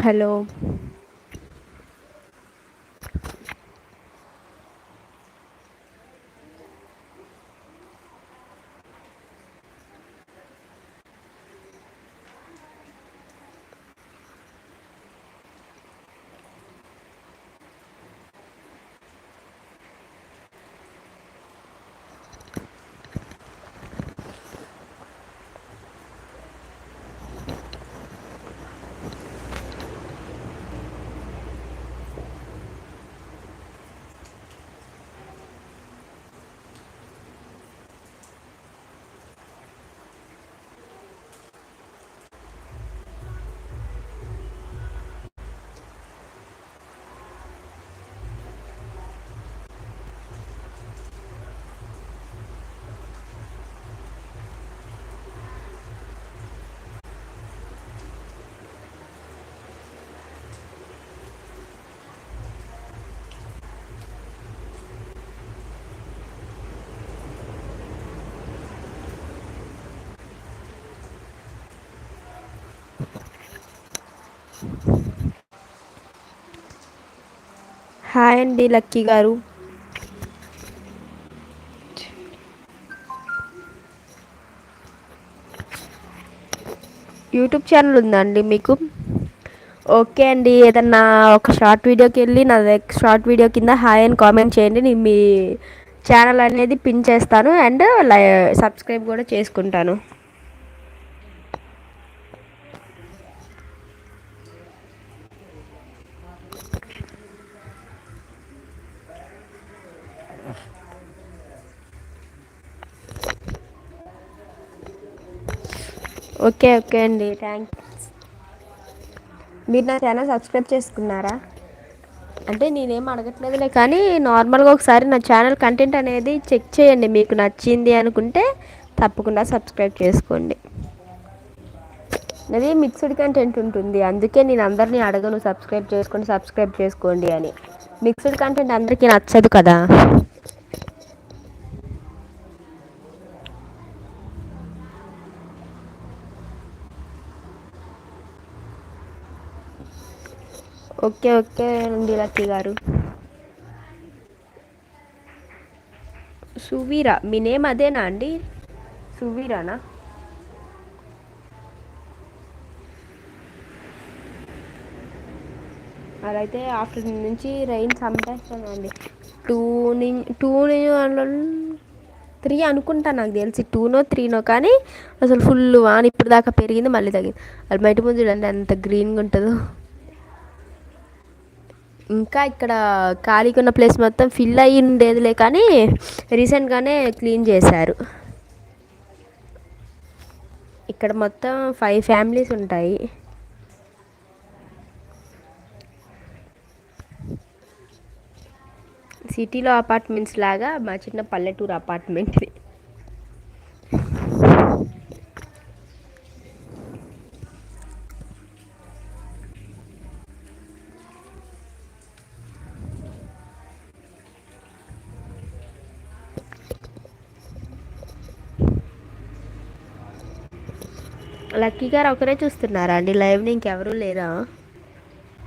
Hello. Hi అండి lucky గారు. YouTube channel ఉందా అండి మీకు? ఓకే అండి, ఏదన్నా ఒక షార్ట్ వీడియోకి వెళ్ళి నా షార్ట్ వీడియో కింద హాయ్ అని కామెంట్ చేయండి. నేను మీ ఛానల్ అనేది పిన్ చేస్తాను అండ్ సబ్స్క్రైబ్ కూడా చేసుకుంటాను. ఓకే ఓకే అండి, థ్యాంక్స్. మీరు నా ఛానల్ సబ్స్క్రైబ్ చేసుకున్నారా? అంటే నేనేం అడగట్లేదులే, కానీ నార్మల్గా ఒకసారి నా ఛానల్ కంటెంట్ అనేది చెక్ చేయండి. మీకు నచ్చింది అనుకుంటే తప్పకుండా సబ్స్క్రైబ్ చేసుకోండి. అది మిక్స్డ్ కంటెంట్ ఉంటుంది, అందుకే నేను అందరినీ అడగను సబ్స్క్రైబ్ చేసుకోండి సబ్స్క్రైబ్ చేసుకోండి అని. మిక్స్డ్ కంటెంట్ అందరికీ నచ్చదు కదా. ఓకే ఓకే అండి లక్కీ గారు. సువీరా, మీ నేమ్ అదేనా అండి? సువీరానా? అదైతే ఆఫ్టర్నూన్ నుంచి రైన్ చంపేస్తానండి. టూ టూ 3 అనుకుంటా, నాకు తెలిసి 2నో 3నో, కానీ అసలు ఫుల్ వాన ఇప్పుడు దాకా పెరిగింది మళ్ళీ తగ్గింది. అది బయట ముందు చూడండి ఎంత గ్రీన్గా ఉంటుందో. ఇంకా ఇక్కడ ఖాళీగా ఉన్న ప్లేస్ మొత్తం ఫిల్ అయ్యి ఉండేదిలే, కానీ రీసెంట్గానే క్లీన్ చేశారు. ఇక్కడ మొత్తం 5 ఫ్యామిలీస్ ఉంటాయి. సిటీలో అపార్ట్మెంట్స్ లాగా మా చిన్న పల్లెటూరు అపార్ట్మెంట్. లక్కీ గారు ఒకరే చూస్తున్నారా అండి లైవ్ని? ఇంకెవరూ లేరా?